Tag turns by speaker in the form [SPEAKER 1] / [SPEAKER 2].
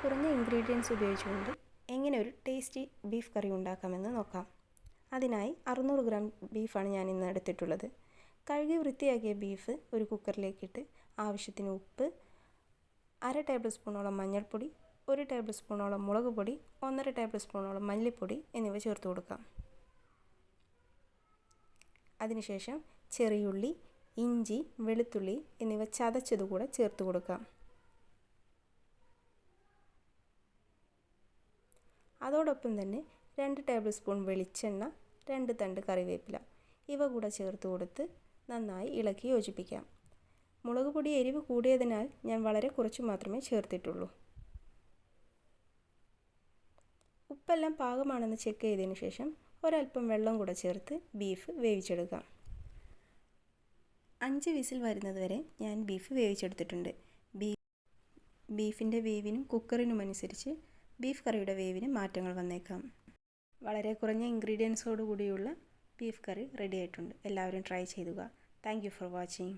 [SPEAKER 1] കുറഞ്ഞ ഇൻഗ്രീഡിയൻസ് ഉപയോഗിച്ചുകൊണ്ട് എങ്ങനെ ഒരു ടേസ്റ്റി ബീഫ് കറി ഉണ്ടാക്കാമെന്ന് നോക്കാം. അതിനായി 600 ഗ്രാം ബീഫാണ് ഞാൻ ഇന്ന് എടുത്തിട്ടുള്ളത്. കഴുകി വൃത്തിയാക്കിയ ബീഫ് ഒരു കുക്കറിലേക്കിട്ട് ആവശ്യത്തിന് ഉപ്പ്, 1/2 ടേബിൾ സ്പൂണോളം മഞ്ഞൾപ്പൊടി, 1 ടേബിൾ സ്പൂണോളം മുളക് പൊടി, 1.5 ടേബിൾ സ്പൂണോളം മല്ലിപ്പൊടി എന്നിവ ചേർത്ത് കൊടുക്കാം. അതിനുശേഷം ചെറിയുള്ളി, ഇഞ്ചി, വെളുത്തുള്ളി എന്നിവ ചതച്ചതുകൂടെ ചേർത്ത് കൊടുക്കാം. അതോടൊപ്പം തന്നെ 2 ടേബിൾ സ്പൂൺ വെളിച്ചെണ്ണ, 2 തണ്ട് കറിവേപ്പില ഇവ കൂടെ ചേർത്ത് കൊടുത്ത് നന്നായി ഇളക്കി യോജിപ്പിക്കാം. മുളക് പൊടി എരിവ് കൂടിയതിനാൽ ഞാൻ വളരെ കുറച്ച് മാത്രമേ ചേർത്തിട്ടുള്ളൂ. ഉപ്പെല്ലാം പാകമാണെന്ന് ചെക്ക് ചെയ്തതിന് ശേഷം ഒരൽപ്പം വെള്ളം കൂടെ ചേർത്ത് ബീഫ് വേവിച്ചെടുക്കാം. 5 വിസിൽ വരുന്നതുവരെ ഞാൻ ബീഫ് വേവിച്ചെടുത്തിട്ടുണ്ട്. ബീഫിൻ്റെ വേവിനും കുക്കറിനുമനുസരിച്ച് ബീഫ് കറിയുടെ വേവിന് മാറ്റങ്ങൾ വന്നേക്കാം. വളരെ കുറഞ്ഞ ഇൻഗ്രീഡിയൻസോട് കൂടിയുള്ള ബീഫ് കറി റെഡി ആയിട്ടുണ്ട്. എല്ലാവരും ട്രൈ ചെയ്യുക. Thank you for watching.